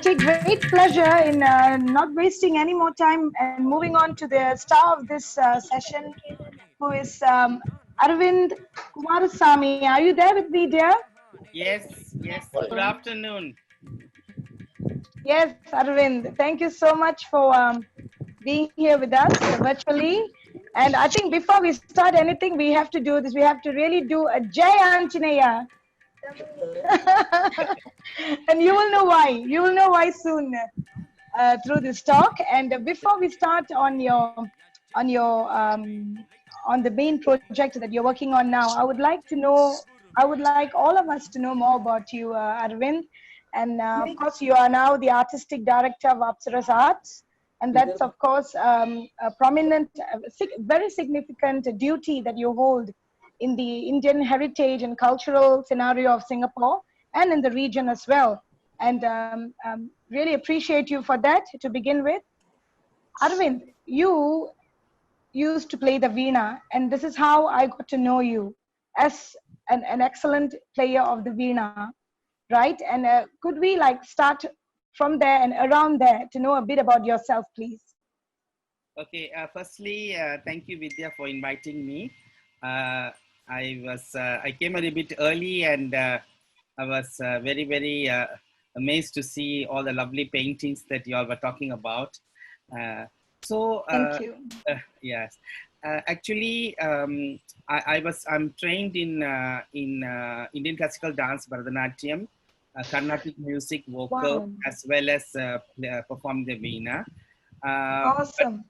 take great pleasure in not wasting any more time and moving on to the star of this session, who is Aravinth Kumarasamy. Are you there with me, dear? Yes, yes. Good afternoon. Yes, Aravind. Thank you so much for being here with us virtually. And I think before we start anything, we have to do this. We have to really do a Jai Anjaneya. And you will know why. You will know why soon through this talk. And before we start on your on the main project that you're working on now, I would like to know. I would like all of us to know more about you, Arvind. And of course, you are now the artistic director of Apsaras Arts, and that's of course a prominent, very significant duty that you hold in the Indian heritage and cultural scenario of Singapore and in the region as well. And really appreciate you for that to begin with. Arvind, you used to play the veena, and this is how I got to know you as an excellent player of the veena, right? And could we like start from there and around there to know a bit about yourself, please? Okay. Firstly, thank you, Vidya, for inviting me. I came a little bit early, and I was very amazed to see all the lovely paintings that you all were talking about. Thank you. Yes. Actually, I'm trained in Indian classical dance, Bharatanatyam, Carnatic music, vocal, Wow. as well as perform the veena. Awesome.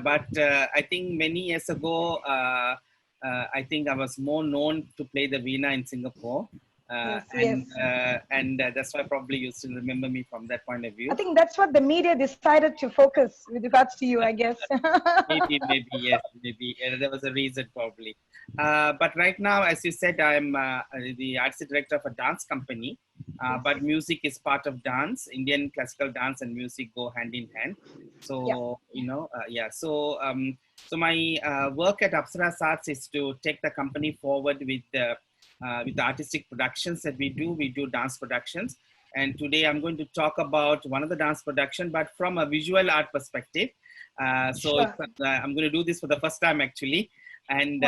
But I think many years ago, I think I was more known to play the veena in Singapore. And that's why probably you still remember me from that point of view. I think that's what the media decided to focus with regards to you, I guess. maybe yes, maybe there was a reason probably. But right now, as you said, I'm the artistic director of a dance company. But music is part of dance. Indian classical dance and music go hand in hand. So So my work at Apsaras Arts is to take the company forward with the artistic productions that we do. We do dance productions. And today I'm going to talk about one of the dance production, but from a visual art perspective. Sure. I'm going to do this for the first time actually. And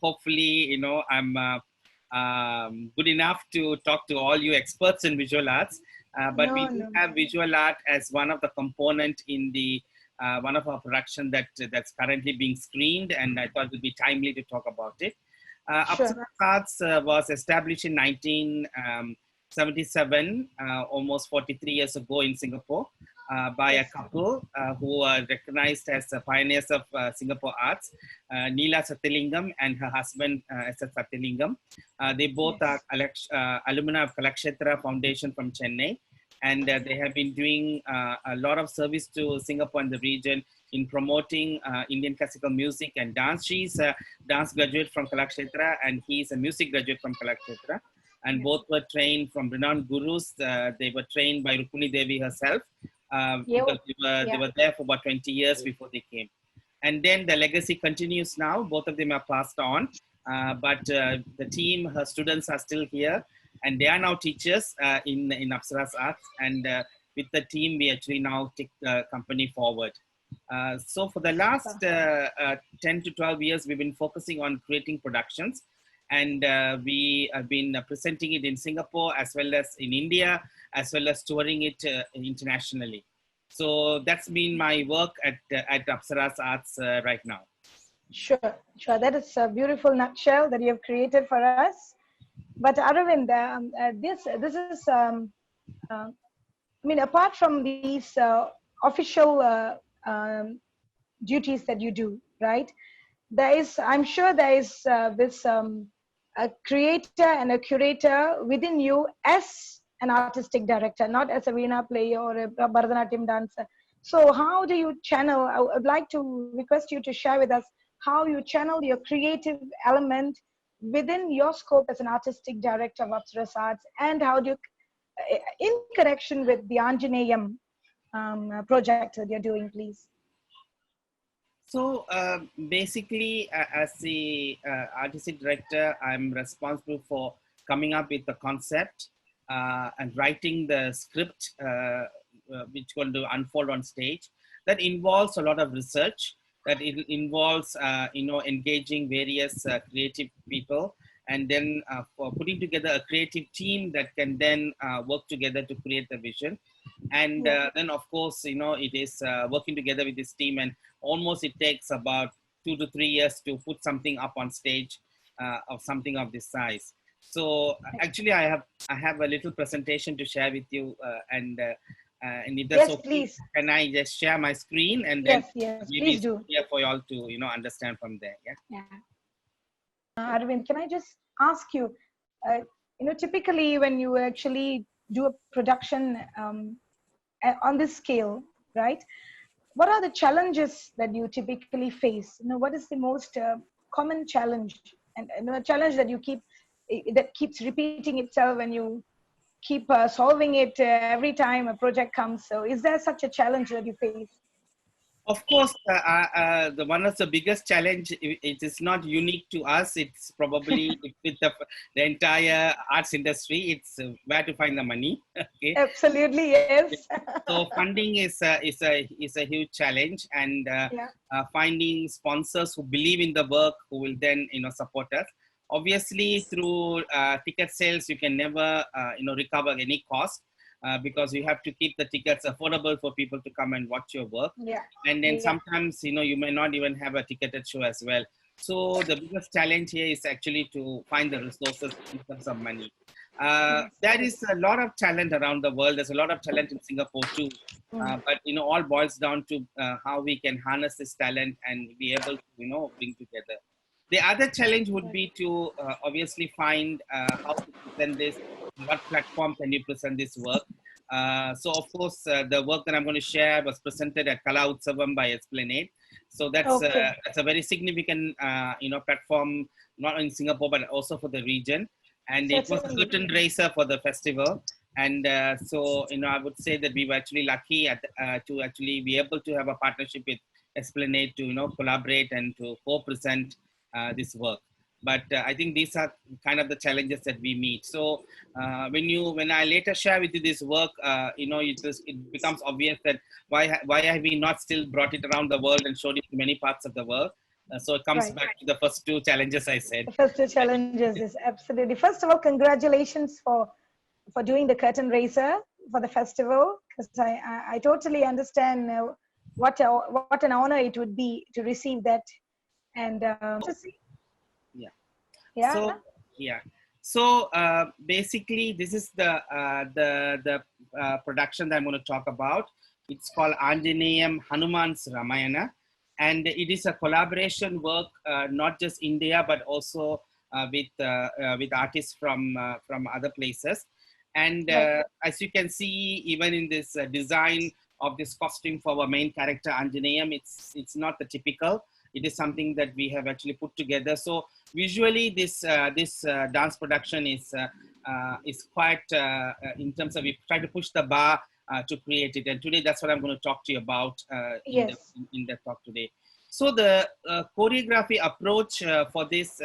hopefully, I'm good enough to talk to all you experts in visual arts. But we do have visual art as one of the component in the one of our production that's currently being screened. And I thought it would be timely to talk about it. Apsaras Arts was established in 1977, almost 43 years ago in Singapore, by a couple who are recognized as pioneers of Singapore arts, Neela Sathilingam and her husband S.S. Sathilingam. They both are alumni of Kalakshetra Foundation from Chennai, and they have been doing a lot of service to Singapore and the region in promoting Indian classical music and dance. She's a dance graduate from Kalakshetra, and he's a music graduate from Kalakshetra. And both were trained from renowned gurus. They were trained by Rukmini Devi herself, because they were there for about 20 years before they came. And then the legacy continues now. Both of them are passed on, but the team, her students are still here, and they are now teachers in Apsaras Arts. And with the team, we actually now take the company forward. So for the last 10 to 12 years, we've been focusing on creating productions. And we have been presenting it in Singapore as well as in India, as well as touring it internationally. So that's been my work at Apsaras Arts right now. Sure. That is a beautiful nutshell that you have created for us. But Aravind, this is, I mean, apart from these official duties that you do, right? I'm sure there is this a creator and a curator within you as an artistic director, not as a veena player or a Bharatanatyam dancer. So how do you channel? I would like to request you to share with us how you channel your creative element within your scope as an artistic director of Apsaras Arts, and how do you, in connection with the Anjaneyam project that you're doing, please. So basically, as the artistic director, I'm responsible for coming up with the concept, and writing the script, which going to unfold on stage. That involves a lot of research. That it involves, engaging various creative people, and then for putting together a creative team that can then work together to create the vision. And then, of course, it is working together with this team, and almost it takes about 2 to 3 years to put something up on stage of something of this size. So actually, I have a little presentation to share with you, and if that's Yes, okay, please. can I just share my screen, and then Yes, maybe please it's do. easier for you all to understand from there. Yeah. Yeah. Aravind, can I just ask you, typically when you actually do a production on this scale, right? What are the challenges that you typically face? What is the most common challenge, and a challenge that you that keeps repeating itself when you keep solving it every time a project comes? So, is there such a challenge that you face? Of course, the one of the biggest challenge, it is not unique to us. It's probably with the entire arts industry. It's where to find the money. Okay. Absolutely, yes. So funding is a huge challenge, and Yeah. finding sponsors who believe in the work, who will then support us. Obviously, through ticket sales, you can never recover any cost. Because you have to keep the tickets affordable for people to come and watch your work. Yeah. And then sometimes, you may not even have a ticketed show as well. So the biggest challenge here is actually to find the resources in terms of money. There is a lot of talent around the world. There's a lot of talent in Singapore too. But, all boils down to how we can harness this talent and be able to, bring together. The other challenge would be to obviously find how to present this, what platform can you present this work. So of course, the work that I'm going to share was presented at Kala Utsavam by Esplanade. So that's a very significant platform, not in Singapore but also for the region. And it was a curtain raiser for the festival. And so I would say that we were actually lucky to actually be able to have a partnership with Esplanade to collaborate and to co-present this work. But I think these are kind of the challenges that we meet. So when I later share with you this work, it becomes obvious that why have we not still brought it around the world and showed it to many parts of the world? So it comes back to the first two challenges I said. The first two challenges is absolutely. First of all, congratulations for doing the curtain raiser for the festival, because I totally understand what an honor it would be to receive that. And So basically, this is the production that I'm going to talk about. It's called Anjaneyam Hanuman's Ramayana, and it is a collaboration work, not just India but also with artists from other places. And as you can see, even in this design of this costume for our main character Anjaneyam, it's not the typical. It is something that we have actually put together. So visually, this dance production is quite in terms of, we try to push the bar to create it. And today, that's what I'm going to talk to you about in the talk today. So the choreography approach for this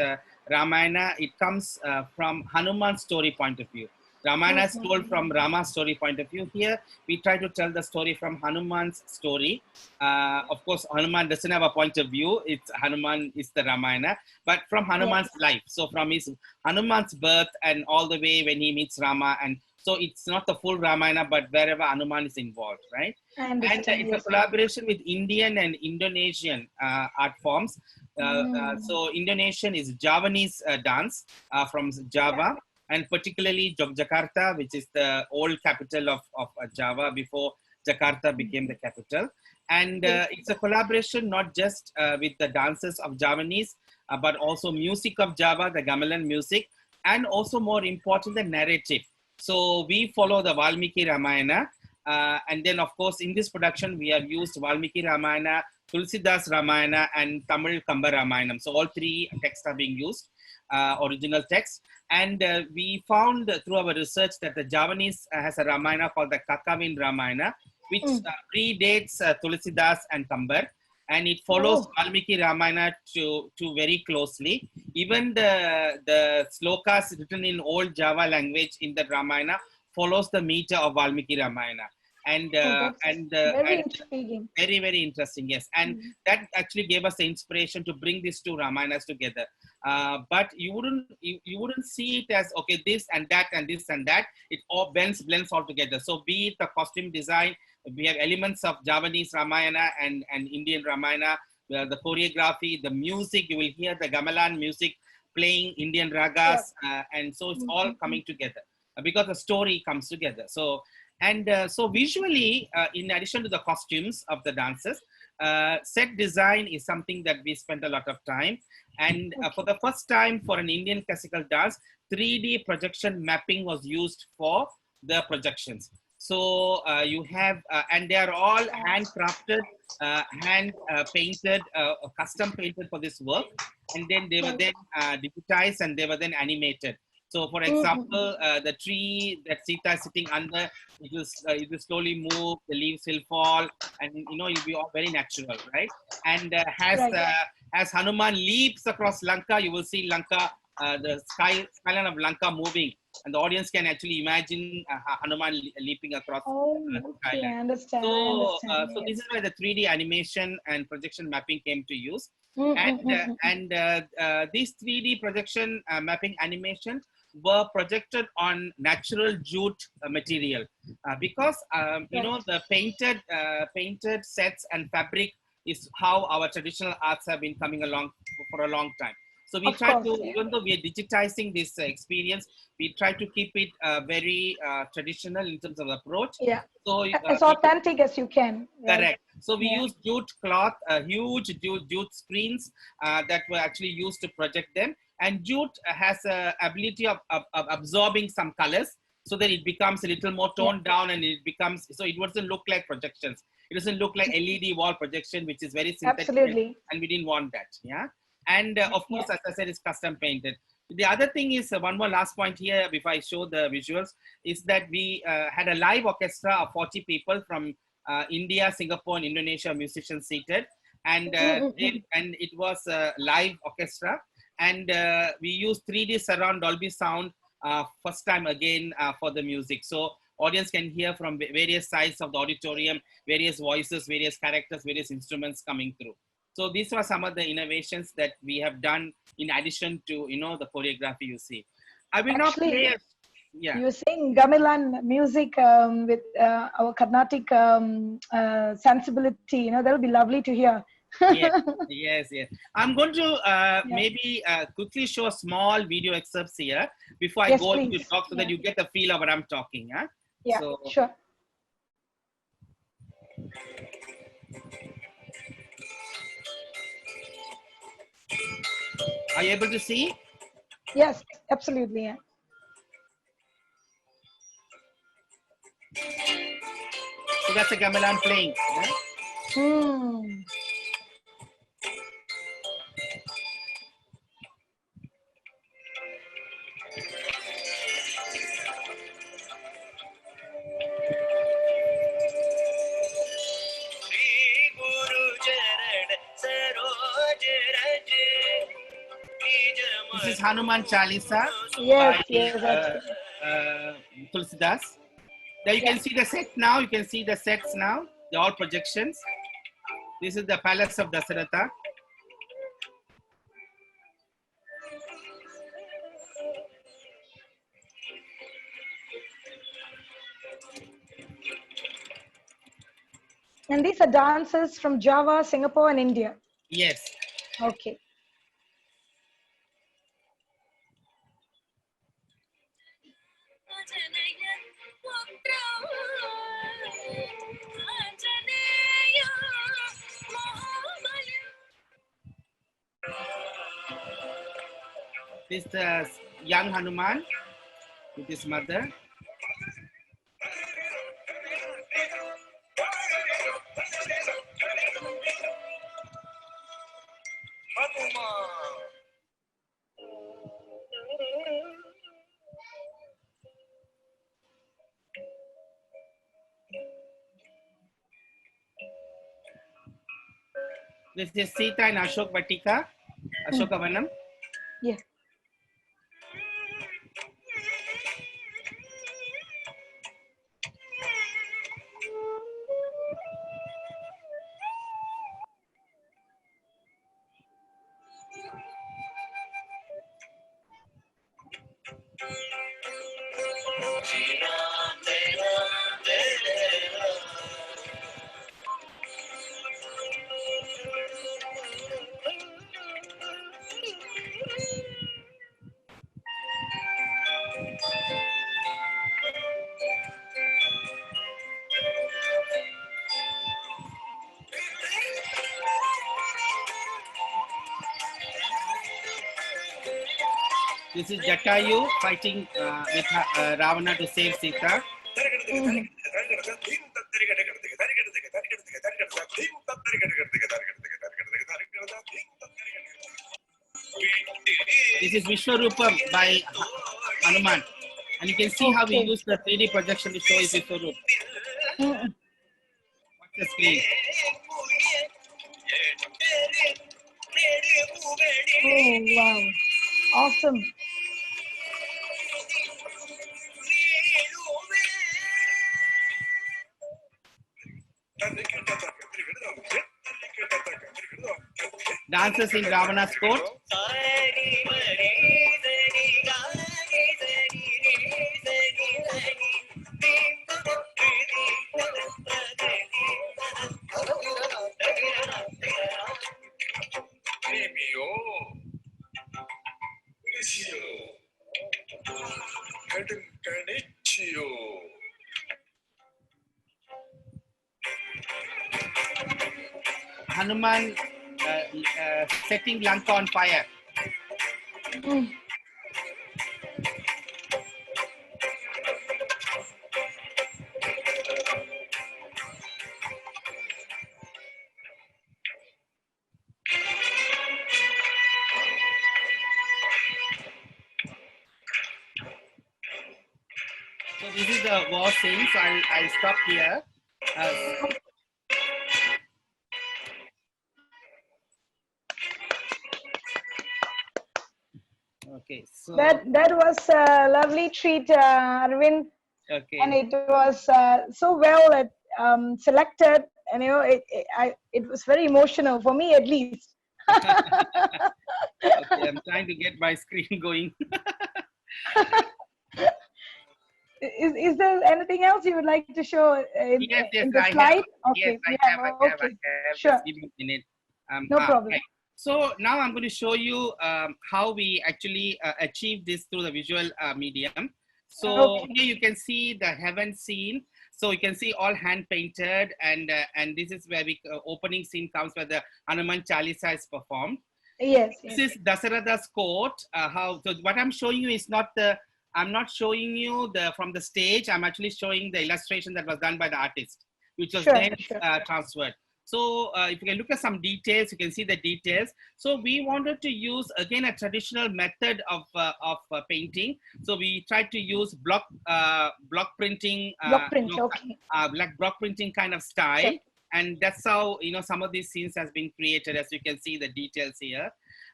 Ramayana, it comes from Hanuman's story point of view. Ramayana is told from Rama's story point of view. Here, we try to tell the story from Hanuman's story. Of course, Hanuman doesn't have a point of view. It's Hanuman is the Ramayana, but from Hanuman's life. So from his Hanuman's birth and all the way when he meets Rama. And so it's not the full Ramayana, but wherever Hanuman is involved, right? And it's a collaboration with Indian and Indonesian art forms. So Indonesian is Javanese dance from Java. And particularly Yogyakarta, which is the old capital of Java before Jakarta became the capital. And it's a collaboration not just with the dances of Javanese, but also music of Java, the gamelan music, and also more important, the narrative. So we follow the Valmiki Ramayana. And then, of course, in this production, we have used Valmiki Ramayana, Tulsidas Ramayana, and Tamil Kamba Ramayanam. So all three texts are being used. Original text, and we found through our research that the Javanese has a Ramayana called the Kakavin Ramayana, which predates Tulsidas and Kambar, and it follows Oh. Valmiki Ramayana to very closely. Even the slokas written in old Java language in the Ramayana follows the meter of Valmiki Ramayana, and Very intriguing. very interesting. Yes, and that actually gave us the inspiration to bring these two Ramayanas together. But you wouldn't see it as okay, this and that and this and that. It all blends all together. So be it the costume design, we have elements of Javanese Ramayana and Indian Ramayana, the choreography, the music. You will hear the gamelan music playing Indian ragas, and so it's all coming together because the story comes together. So so visually, in addition to the costumes of the dancers, set design is something that we spent a lot of time. And for the first time for an Indian classical dance, 3D projection mapping was used for the projections. So you have, and they are all handcrafted, hand painted, custom painted for this work. And then they were then digitized and they were then animated. So, for example, the tree that Sita is sitting under, it will slowly move, the leaves will fall, and it will be all very natural, right? And as Hanuman leaps across Lanka, you will see Lanka, the skyline of Lanka moving, and the audience can actually imagine Hanuman leaping across the skyline. I understand. So this is where the 3D animation and projection mapping came to use. And these 3D projection mapping animation were projected on natural jute material because the painted sets and fabric is how our traditional arts have been coming along for a long time. So we try to, even though we are digitizing this experience, we try to keep it very traditional in terms of approach. Yeah. So as authentic as you can. Right? Correct. So we use jute cloth, huge jute screens that were actually used to project them. And jute has a ability of absorbing some colors so that it becomes a little more toned down, and it becomes, so it doesn't look like projections. It doesn't look like LED wall projection, which is very synthetic. Absolutely. And we didn't want that. Yeah. And of course, as I said, it's custom painted. The other thing is, one more last point here before I show the visuals, is that we had a live orchestra of 40 people from India, Singapore, and Indonesia, musicians seated. And, and it was a live orchestra. And we used 3D surround Dolby sound first time again for the music. So audience can hear from various sides of the auditorium, various voices, various characters, various instruments coming through. So these were some of the innovations that we have done in addition to, the choreography you see. I will not play. Yeah. You're saying gamelan music with our Carnatic sensibility. That'll be lovely to hear. Yes. I'm going to maybe quickly show a small video excerpts here before I go into talk so that you get a feel of what I'm talking. Huh? Yeah, so, sure. Are you able to see? Yes, absolutely. Yeah. So that's a gamelan playing. Yeah? This is Hanuman Chalisa by Tulsidas. Now you can see the set now. You can see the sets now. They're all projections. This is the palace of Dasaratha. And these are dancers from Java, Singapore, and India. Yes. Okay. This is the young Hanuman with his mother. This is Sita and Ashok Vatika, Ashokavanam. Yeah. This is Jatayu fighting with Ravana to save Sita. This is Vishwarupam by Hanuman. And you can see how we use the 3D projection to show his Vishwarup. Watch the screen. Oh, wow. Awesome. Dancers in Ravana's court. Hanuman setting Lanka on fire. So this is the war scene. So I'll stop here. Okay, so that was a lovely treat, Arvind. Okay. And it was so well selected, and it was very emotional for me, at least. Okay, I'm trying to get my screen going. Is there anything else you would like to show in the slide? Okay, yes, I have. Sure. Just give me a minute. No problem. Right. So now I'm going to show you how we actually achieve this through the visual medium. So here you can see the heaven scene. So you can see all hand painted, and this is where we opening scene comes where the Hanuman Chalisa is performed. Yes. This is Dasaratha's court. So what I'm showing you is I'm not showing you from the stage. I'm actually showing the illustration that was done by the artist, which was then transferred. So if you can look at some details, you can see the details. So we wanted to use again a traditional method of painting. So we tried to use block printing, like block printing kind of style. Sure. And that's how some of these scenes has been created, as you can see the details here.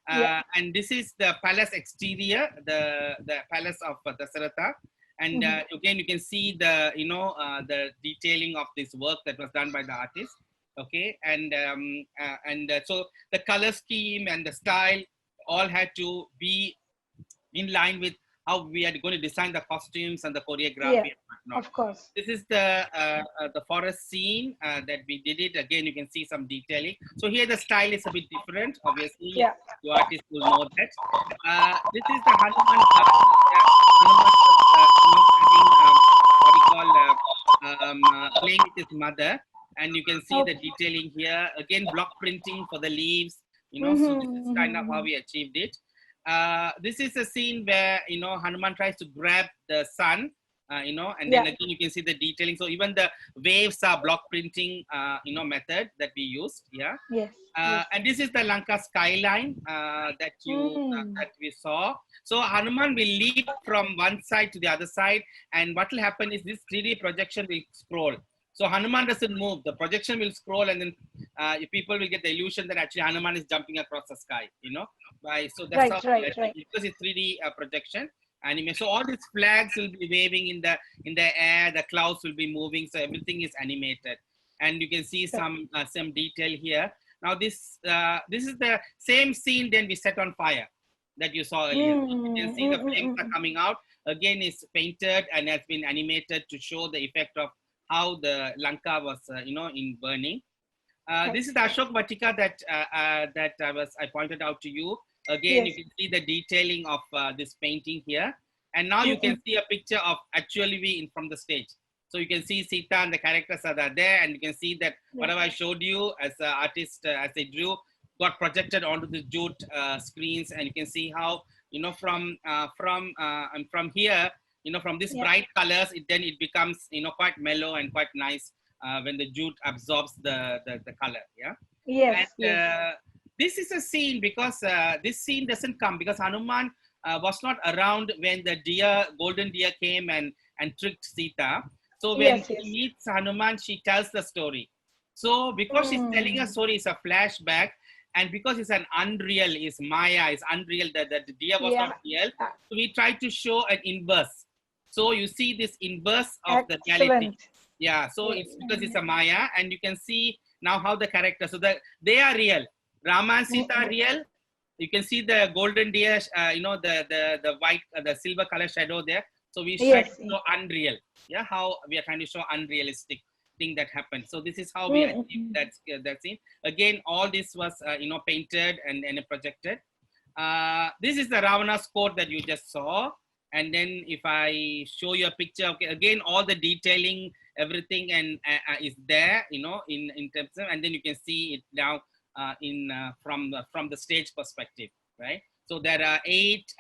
And this is the palace exterior, the palace of Dasaratha. And again, you can see the the detailing of this work that was done by the artist. Okay, and so the color scheme and the style all had to be in line with how we are going to design the costumes and the choreography. Yeah, of course. This is the forest scene that we did it. Again, you can see some detailing. So here the style is a bit different. Obviously, the artist will know that. This is the Hanuman. Playing with his mother. And you can see the detailing here. Again, block printing for the leaves. So this is kind of how we achieved it. This is a scene where Hanuman tries to grab the sun. And then again you can see the detailing. So even the waves are block printing, method that we used. Yeah. Yes. And this is the Lanka Skyline that we saw. So Hanuman will leap from one side to the other side, and what will happen is this 3D projection will scroll. So Hanuman doesn't move. The projection will scroll, and then people will get the illusion that actually Hanuman is jumping across the sky, so that's how, because it's 3D projection anime. So all these flags will be waving in the air, the clouds will be moving, so everything is animated, and you can see some detail here. Now this is the same scene then we set on fire that you saw earlier. You can see the flames are coming out. Again, it's painted and has been animated to show the effect of how the Lanka was, in burning. This is the Ashok Vatika that I pointed out to you. Again, you can see the detailing of this painting here. And now you can see a picture of actually we from the stage. So you can see Sita and the characters are there, and you can see that whatever I showed you as an artist, as they drew, got projected onto the jute screens, and you can see how, from here, from these bright colors, it becomes, quite mellow and quite nice when the jute absorbs the color. This is a scene because this scene doesn't come because Hanuman was not around when the golden deer came and tricked Sita. So when she meets Hanuman, she tells the story. So because she's telling a story, it's a flashback. And because it's an unreal, it's Maya, it's unreal, that the deer was not real. So we try to show an inverse. So you see this inverse of the reality. Yeah, so it's because it's a Maya, and you can see now how the characters, so they are real. Rama and Sita are real. You can see the golden deer, the white, the silver color shadow there. So we try to show unreal. Yeah, how we are trying to show unrealistic thing that happened. So this is how we achieved that scene. Again, all this was painted and projected. This is the Ravana's coat that you just saw. And then if I show you a picture, okay, again all the detailing, everything and is there, in terms of, and then you can see it now from the stage perspective, right? So there are 8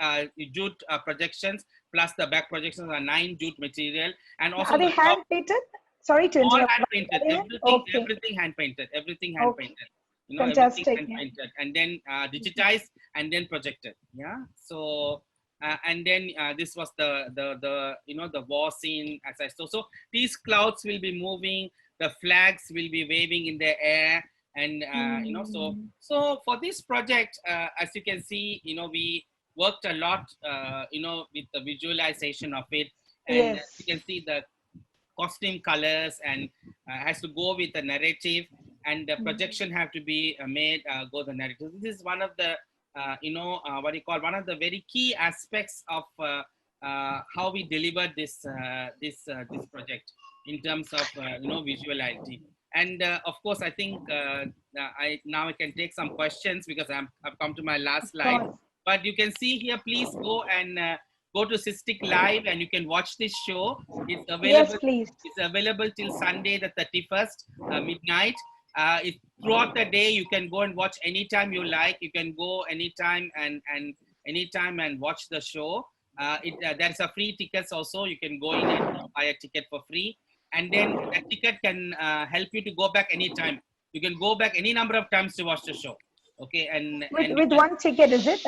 jute projections plus the back projections are 9 jute material, and also are they hand painted? Sorry to interrupt. All hand painted. Everything hand painted. Everything hand painted. Fantastic. Everything hand painted, and then digitized and then projected. Yeah. So and then this was the war scene as I saw. So these clouds will be moving. The flags will be waving in the air, and so for this project, as you can see, we worked a lot, with the visualization of it, and you can see the costume colors and has to go with the narrative, and the projection have to be made go the narrative. This is one of the one of the very key aspects of how we delivered this project in terms of visuality. And of course, I think I can take some questions because I've come to my last slide. But you can see here, please go and go to Cystic Live and you can watch this show. It's available. Yes, please. It's available till Sunday the 31st midnight. Throughout the day, you can go and watch anytime you like. You can go anytime and watch the show. There's a free tickets also. You can go in and buy a ticket for free. And then the ticket can help you to go back anytime. You can go back any number of times to watch the show. Okay, with one ticket, is it?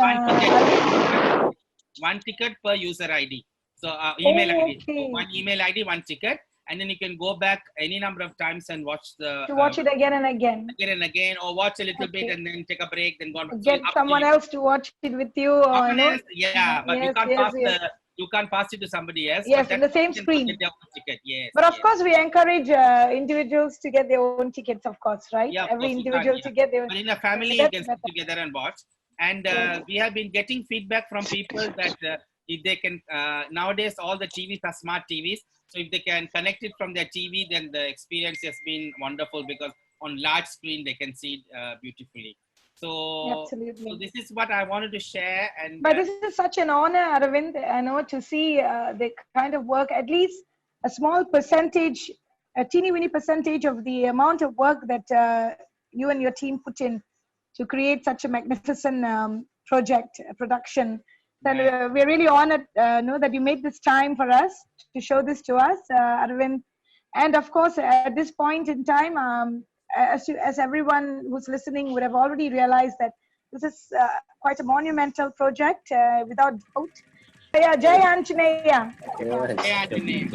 One ticket per user ID. So email ID. Okay. So one email ID, one ticket, and then you can go back any number of times and watch it again and again. Again and again, or watch a little bit and then take a break, then go on. Get someone else to watch it with you. Or, yeah, but you can't pass it to somebody else. Yes, in the same screen. Get their own ticket. Yes. But of course, we encourage individuals to get their own tickets, of course, right? Yeah, every individual to get their own. But in a family, you can sit together and watch. And we have been getting feedback from people that if they can, nowadays all the TVs are smart TVs. So if they can connect it from their TV, then the experience has been wonderful because on large screen, they can see it beautifully. So, absolutely. So this is what I wanted to share. And but this is such an honor, Aravinth, to see the kind of work, at least a small percentage, a teeny-weeny percentage of the amount of work that you and your team put in to create such a magnificent production. And we're really honored that you made this time for us to show this to us, Aravinth. And of course, at this point in time, as everyone who's listening would have already realized that this is quite a monumental project, without doubt. Jai Anjaneya. Jai Anjaneya.